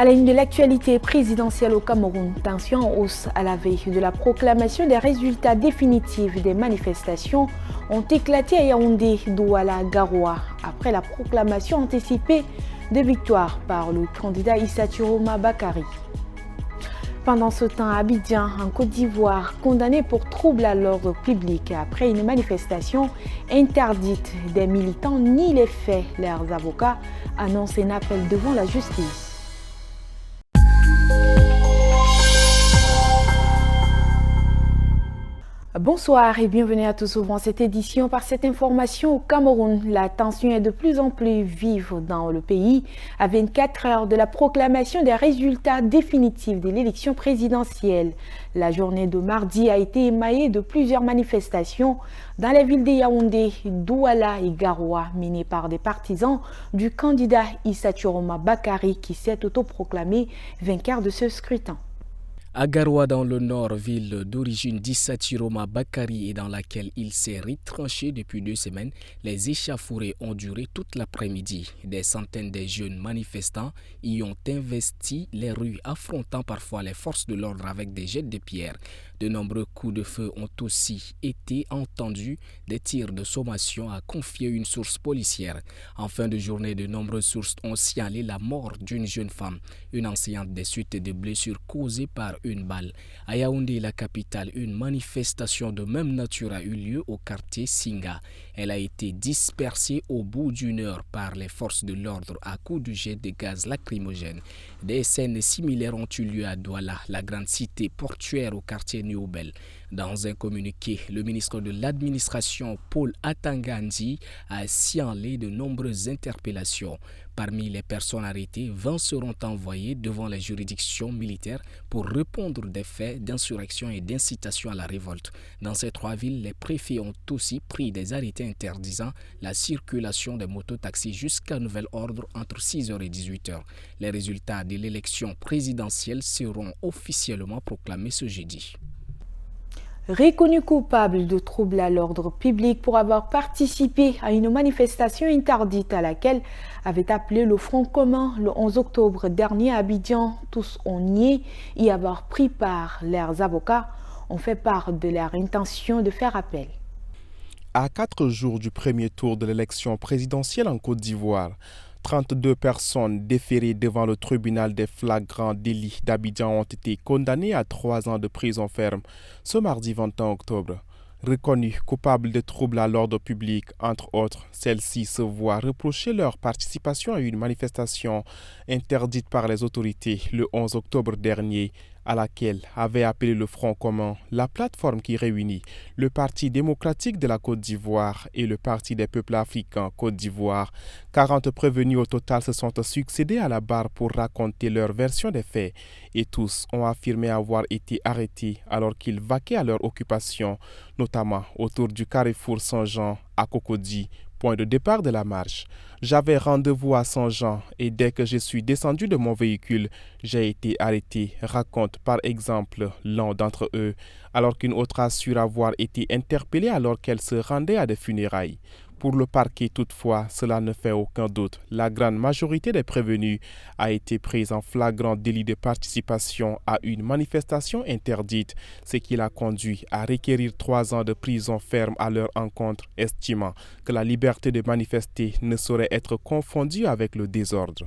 À la une de l'actualité présidentielle au Cameroun, tension en hausse à la veille de la proclamation des résultats définitifs des manifestations ont éclaté à Yaoundé, Douala, Garoua, après la proclamation anticipée de victoire par le candidat Issa Chiroma Bakary. Pendant ce temps, Abidjan, en Côte d'Ivoire, condamné pour trouble à l'ordre public après une manifestation interdite, des militants nient les faits. Leurs avocats annoncent un appel devant la justice. Bonsoir et bienvenue à tous ouvrant cette édition. Par cette information, au Cameroun, la tension est de plus en plus vive dans le pays. À 24 heures de la proclamation des résultats définitifs de l'élection présidentielle, la journée de mardi a été émaillée de plusieurs manifestations dans les villes de Yaoundé, Douala et Garoua, menées par des partisans du candidat Issa Chiroma Bakary qui s'est autoproclamé vainqueur de ce scrutin. À Garoua, dans le nord, ville d'origine d'Issa Chiroma Bakary et dans laquelle il s'est retranché depuis 2 semaines, les échauffourées ont duré toute l'après-midi. Des centaines de jeunes manifestants y ont investi les rues, affrontant parfois les forces de l'ordre avec des jets de pierres. De nombreux coups de feu ont aussi été entendus. Des tirs de sommation a confié une source policière. En fin de journée, de nombreuses sources ont signalé la mort d'une jeune femme, une enseignante des suites de blessures causées par une balle. À Yaoundé, la capitale, une manifestation de même nature a eu lieu au quartier Singa. Elle a été dispersée au bout d'une heure par les forces de l'ordre à coups de jet de gaz lacrymogène. Des scènes similaires ont eu lieu à Douala, la grande cité portuaire au quartier Niobel. Dans un communiqué, le ministre de l'Administration, Paul Atangandi, a signalé de nombreuses interpellations. Parmi les personnes arrêtées, 20 seront envoyées devant les juridictions militaires pour répondre des faits d'insurrection et d'incitation à la révolte. Dans ces 3 villes, les préfets ont aussi pris des arrêtés interdisant la circulation des mototaxis jusqu'à nouvel ordre entre 6h et 18h. Les résultats de l'élection présidentielle seront officiellement proclamés ce jeudi. Reconnu coupable de troubles à l'ordre public pour avoir participé à une manifestation interdite à laquelle avait appelé le Front commun le 11 octobre dernier à Abidjan, tous ont nié y avoir pris part. Leurs avocats ont fait part de leur intention de faire appel. À 4 jours du premier tour de l'élection présidentielle en Côte d'Ivoire, 32 personnes déférées devant le tribunal des flagrants délits d'Abidjan ont été condamnées à 3 ans de prison ferme ce mardi 21 octobre. Reconnues coupables de troubles à l'ordre public, entre autres, celles-ci se voient reprocher leur participation à une manifestation interdite par les autorités le 11 octobre dernier, à laquelle avait appelé le Front commun, la plateforme qui réunit le Parti démocratique de la Côte d'Ivoire et le Parti des peuples africains Côte d'Ivoire. 40 prévenus au total se sont succédés à la barre pour raconter leur version des faits et tous ont affirmé avoir été arrêtés alors qu'ils vaquaient à leur occupation, notamment autour du carrefour Saint-Jean à Cocody, point de départ de la marche. J'avais rendez-vous à Saint-Jean et dès que je suis descendu de mon véhicule, j'ai été arrêté, raconte par exemple l'un d'entre eux, alors qu'une autre assure avoir été interpellée alors qu'elle se rendait à des funérailles. Pour le parquet, toutefois, cela ne fait aucun doute. La grande majorité des prévenus a été prise en flagrant délit de participation à une manifestation interdite, ce qui l'a conduit à requérir 3 ans de prison ferme à leur encontre, estimant que la liberté de manifester ne saurait être confondue avec le désordre.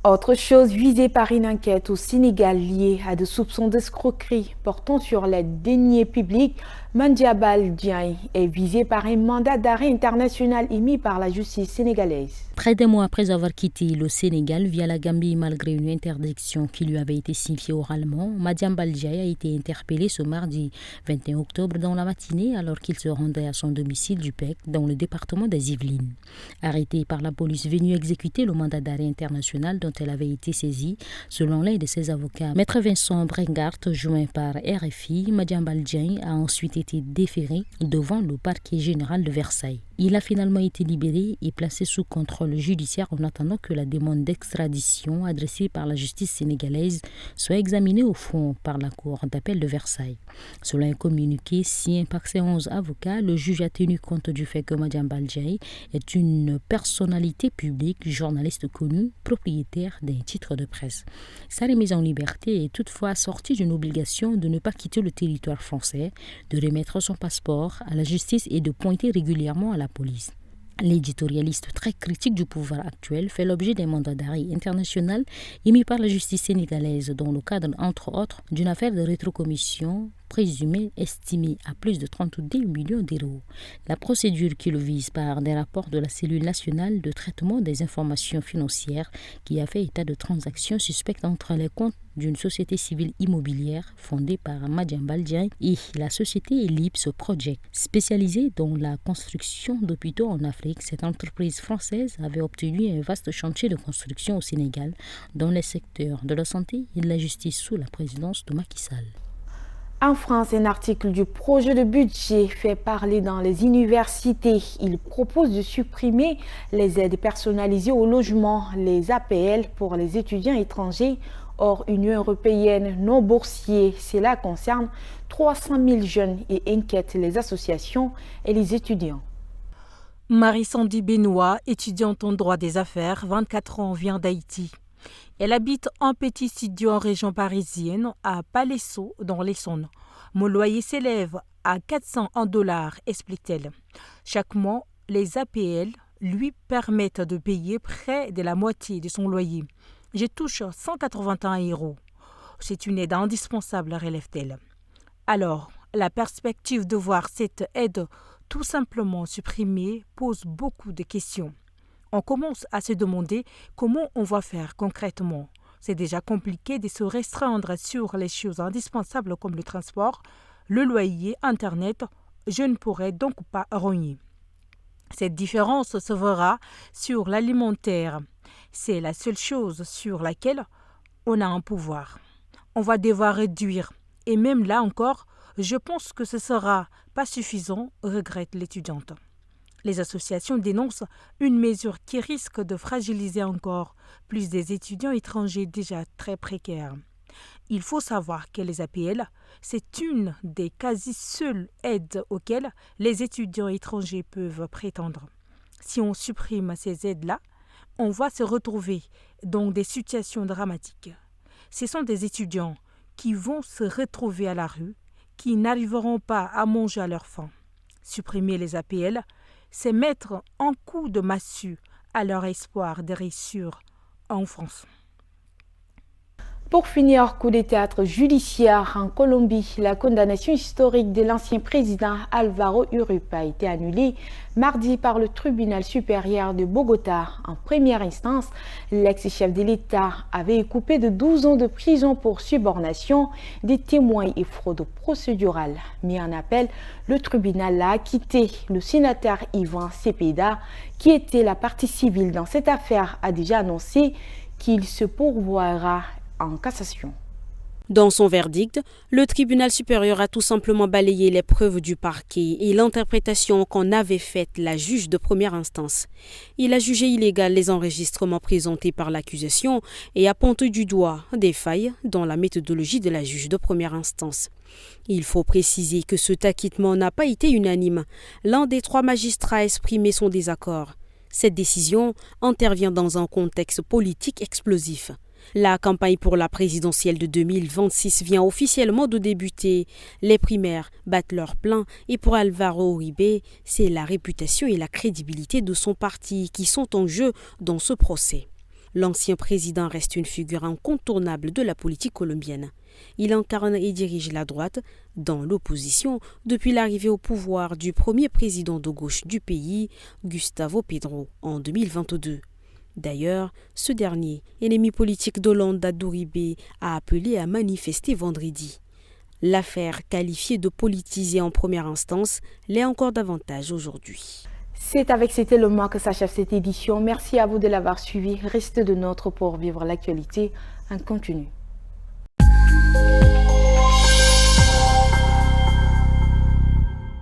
Autre chose visée par une enquête au Sénégal liée à des soupçons d'escroquerie portant sur les deniers publics, Mandiabal Diagne est visé par un mandat d'arrêt international émis par la justice sénégalaise. Près d'un mois après avoir quitté le Sénégal via la Gambie malgré une interdiction qui lui avait été signifiée oralement, Mandiabal Diagne a été interpellé ce mardi 21 octobre dans la matinée alors qu'il se rendait à son domicile du PEC dans le département des Yvelines. Arrêté par la police venue exécuter le mandat d'arrêt international dont elle avait été saisie, selon l'un de ses avocats, Maître Vincent Brengart, joint par RFI, Mandiabal Diagne a ensuite été déféré devant le parquet général de Versailles. Il a finalement été libéré et placé sous contrôle judiciaire en attendant que la demande d'extradition adressée par la justice sénégalaise soit examinée au fond par la Cour d'appel de Versailles. Selon un communiqué signé par ses 11 avocats, le juge a tenu compte du fait que Madiambal Diaye est une personnalité publique, journaliste connu, propriétaire d'un titre de presse. Sa remise en liberté est toutefois assortie d'une obligation de ne pas quitter le territoire français, de remettre son passeport à la justice et de pointer régulièrement à la police. L'éditorialiste très critique du pouvoir actuel fait l'objet d'un mandat d'arrêt international émis par la justice sénégalaise dans le cadre, entre autres, d'une affaire de rétrocommission présumée estimée à plus de 32 millions d'euros. La procédure qui le vise par des rapports de la cellule nationale de traitement des informations financières qui a fait état de transactions suspectes entre les comptes d'une société civile immobilière fondée par Madiambal Diaye et la société Ellipse Project. Spécialisée dans la construction d'hôpitaux en Afrique, cette entreprise française avait obtenu un vaste chantier de construction au Sénégal dans les secteurs de la santé et de la justice sous la présidence de Macky Sall. En France, un article du projet de budget fait parler dans les universités. Il propose de supprimer les aides personnalisées au logement, les APL pour les étudiants étrangers hors Union européenne non boursiers. Cela concerne 300 000 jeunes et inquiète les associations et les étudiants. Marie-Sandy Benoît, étudiante en droit des affaires, 24 ans, vient d'Haïti. Elle habite en petit studio en région parisienne, à Palaiseau, dans l'Essonne. Mon loyer s'élève à 400 $, explique-t-elle. Chaque mois, les APL lui permettent de payer près de la moitié de son loyer. Je touche 181 €. C'est une aide indispensable, relève-t-elle. Alors, la perspective de voir cette aide tout simplement supprimée pose beaucoup de questions. On commence à se demander comment on va faire concrètement. C'est déjà compliqué de se restreindre sur les choses indispensables comme le transport, le loyer, Internet. Je ne pourrais donc pas rogner. Cette différence se verra sur l'alimentaire. C'est la seule chose sur laquelle on a un pouvoir. On va devoir réduire. Et même là encore, je pense que ce ne sera pas suffisant, regrette l'étudiante. Les associations dénoncent une mesure qui risque de fragiliser encore plus des étudiants étrangers déjà très précaires. Il faut savoir que les APL, c'est une des quasi seules aides auxquelles les étudiants étrangers peuvent prétendre. Si on supprime ces aides-là, on va se retrouver dans des situations dramatiques. Ce sont des étudiants qui vont se retrouver à la rue, qui n'arriveront pas à manger à leur faim. Supprimer les APL, c'est mettre un coup de massue à leur espoir de réussir en France. Pour finir, coup de théâtre judiciaire en Colombie, la condamnation historique de l'ancien président Álvaro Uribe a été annulée mardi par le tribunal supérieur de Bogota. En première instance, l'ex-chef de l'État avait écopé de 12 ans de prison pour subornation des témoins et fraude procédurale. Mais en appel, le tribunal a acquitté. Le sénateur Ivan Cepeda, qui était la partie civile dans cette affaire, a déjà annoncé qu'il se pourvoira en cassation. Dans son verdict, le tribunal supérieur a tout simplement balayé les preuves du parquet et l'interprétation qu'en avait faite la juge de première instance. Il a jugé illégal les enregistrements présentés par l'accusation et a pointé du doigt des failles dans la méthodologie de la juge de première instance. Il faut préciser que cet acquittement n'a pas été unanime. L'un des 3 magistrats a exprimé son désaccord. Cette décision intervient dans un contexte politique explosif. La campagne pour la présidentielle de 2026 vient officiellement de débuter. Les primaires battent leur plein et pour Álvaro Uribe, c'est la réputation et la crédibilité de son parti qui sont en jeu dans ce procès. L'ancien président reste une figure incontournable de la politique colombienne. Il incarne et dirige la droite dans l'opposition depuis l'arrivée au pouvoir du premier président de gauche du pays, Gustavo Petro, en 2022. D'ailleurs, ce dernier, ennemi politique d'Hollande Uribe, a appelé à manifester vendredi. L'affaire, qualifiée de politisée en première instance, l'est encore davantage aujourd'hui. C'était le mois que s'achève cette édition. Merci à vous de l'avoir suivi. Restez de nôtre pour vivre l'actualité en continu.